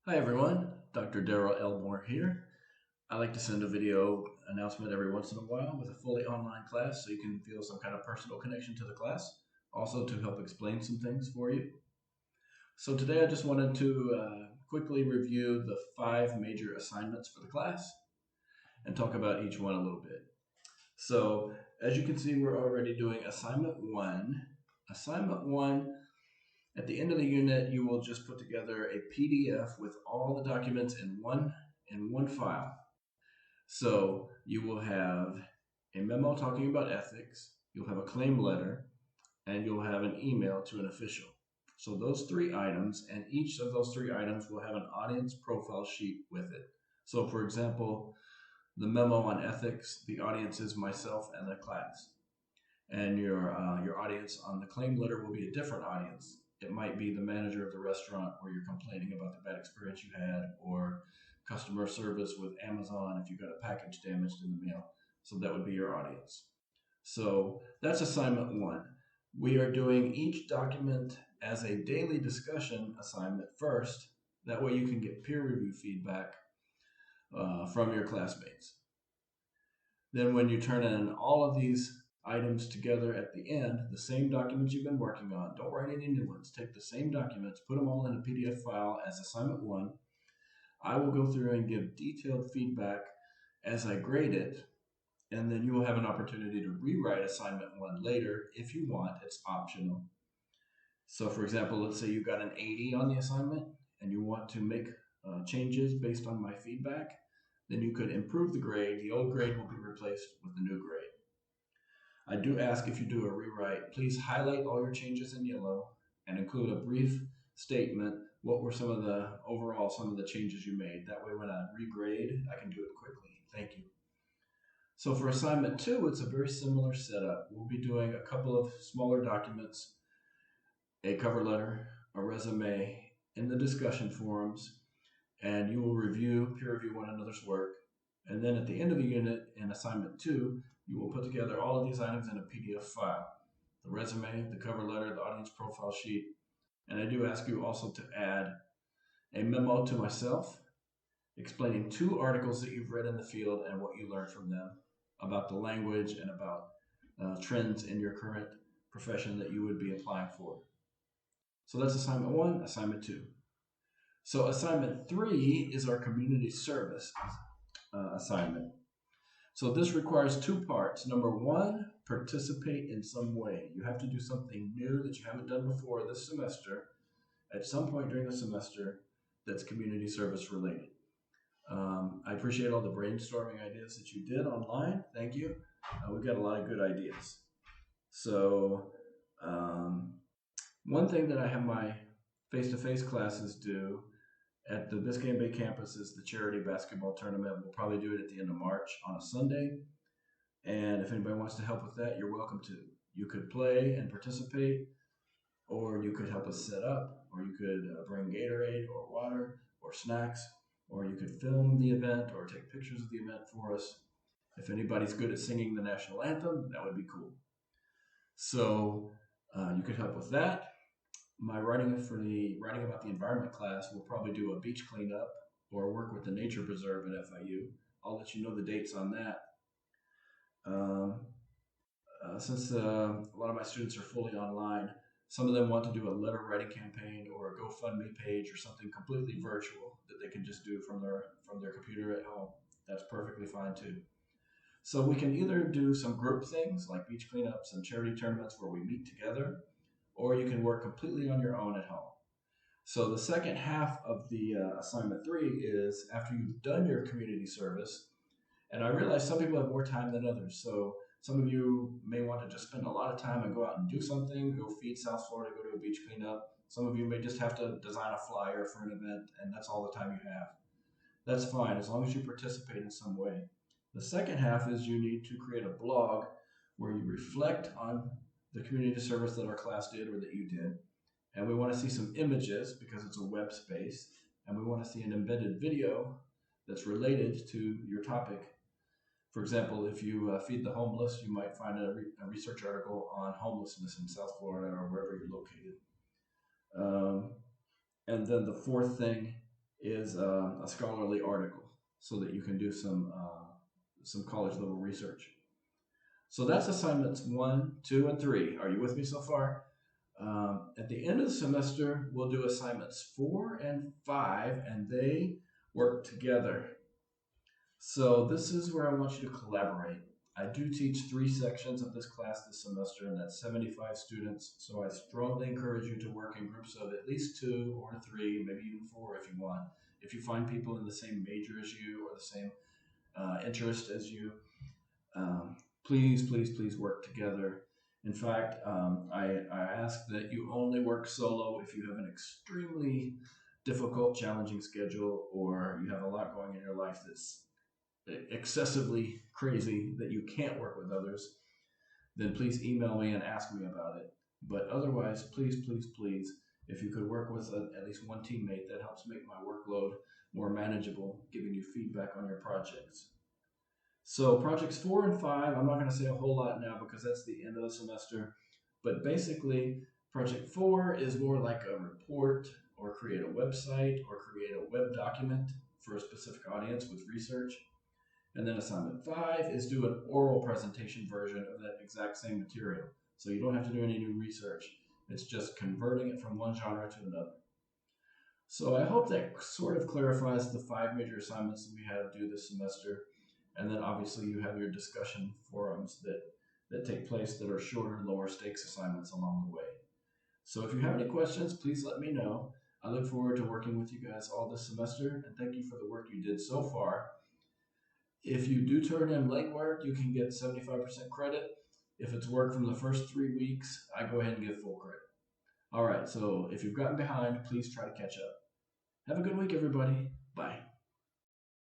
Hi everyone, Dr. Darrell Elmore here. I like to send a video announcement every once in a while with a fully online class so you can feel some kind of personal connection to the class, also to help explain some things for you. So today I just wanted to quickly review the 5 major assignments for the class and talk about each one a little bit. So as you can see, we're already doing assignment 1. Assignment 1, at the end of the unit, you will just put together a PDF with all the documents in one file. So you will have a memo talking about ethics, you'll have a claim letter, and you'll have an email to an official. So those 3 items, and each of those 3 items will have an audience profile sheet with it. So for example, the memo on ethics, the audience is myself and the class. And your audience on the claim letter will be a different audience. It might be the manager of the restaurant where you're complaining about the bad experience you had, or customer service with Amazon if you got a package damaged in the mail. So that would be your audience. So that's assignment 1. We are doing each document as a daily discussion assignment first. That way you can get peer review feedback from your classmates. Then when you turn in all of these items together at the end, the same documents you've been working on, don't write any new ones. Take the same documents, put them all in a PDF file as assignment 1. I will go through and give detailed feedback as I grade it, and then you will have an opportunity to rewrite assignment 1 later if you want. It's optional. So for example, let's say you got an 80 on the assignment and you want to make changes based on my feedback, then you could improve the grade. The old grade will be replaced with the new grade. I do ask, if you do a rewrite, please highlight all your changes in yellow and include a brief statement. What were some of the changes you made? That way when I regrade, I can do it quickly. Thank you. So for assignment 2, it's a very similar setup. We'll be doing a couple of smaller documents, a cover letter, a resume, in the discussion forums, and you will peer review one another's work. And then at the end of the unit in assignment 2, you will put together all of these items in a PDF file. The resume, the cover letter, the audience profile sheet. And I do ask you also to add a memo to myself explaining 2 articles that you've read in the field and what you learned from them about the language and about trends in your current profession that you would be applying for. So that's assignment 1, assignment 2. So assignment 3 is our community service assignment. So this requires 2 parts. Number 1, participate in some way. You have to do something new that you haven't done before this semester, at some point during the semester, that's community service related. I appreciate all the brainstorming ideas that you did online. Thank you. We've got a lot of good ideas. So one thing that I have my face-to-face classes do at the Biscayne Bay campus is the charity basketball tournament. We'll probably do it at the end of March on a Sunday. And if anybody wants to help with that, you're welcome to. You could play and participate, or you could help us set up, or you could bring Gatorade or water or snacks, or you could film the event or take pictures of the event for us. If anybody's good at singing the national anthem, that would be cool. So you could help with that. My writing about the environment class will probably do a beach cleanup or work with the nature preserve at FIU. I'll let you know the dates on that. Since a lot of my students are fully online, some of them want to do a letter writing campaign or a GoFundMe page or something completely virtual that they can just do from their computer at home. That's perfectly fine too. So we can either do some group things like beach cleanups and charity tournaments where we meet together, or you can work completely on your own at home. So the second half of the assignment 3 is after you've done your community service, and I realize some people have more time than others. So some of you may want to just spend a lot of time and go out and do something, go feed South Florida, go to a beach cleanup. Some of you may just have to design a flyer for an event, and that's all the time you have. That's fine, as long as you participate in some way. The second half is you need to create a blog where you reflect on the community service that our class did or that you did. And we want to see some images because it's a web space, and we want to see an embedded video that's related to your topic. For example, if you feed the homeless, you might find a research article on homelessness in South Florida or wherever you're located. And then the fourth thing is a scholarly article so that you can do some college level research. So that's assignments 1, 2, and 3. Are you with me so far? At the end of the semester, we'll do assignments 4 and 5, and they work together. So this is where I want you to collaborate. I do teach 3 sections of this class this semester, and that's 75 students. So I strongly encourage you to work in groups of at least 2 or 3, maybe even 4 if you want. If you find people in the same major as you or the same interest as you, please work together. In fact, I ask that you only work solo if you have an extremely difficult, challenging schedule, or you have a lot going in your life that's excessively crazy that you can't work with others. Then please email me and ask me about it. But otherwise, please, if you could work with at least one teammate, that helps make my workload more manageable, giving you feedback on your projects. So projects 4 and 5, I'm not going to say a whole lot now because that's the end of the semester. But basically, project 4 is more like a report or create a website or create a web document for a specific audience with research. And then assignment 5 is do an oral presentation version of that exact same material. So you don't have to do any new research. It's just converting it from one genre to another. So I hope that sort of clarifies the 5 major assignments that we had to do this semester. And then obviously you have your discussion forums that take place that are shorter, lower stakes assignments along the way. So if you have any questions, please let me know. I look forward to working with you guys all this semester, and thank you for the work you did so far. If you do turn in late work, you can get 75% credit. If it's work from the first 3 weeks, I go ahead and give full credit. All right, so if you've gotten behind, please try to catch up. Have a good week, everybody. Bye.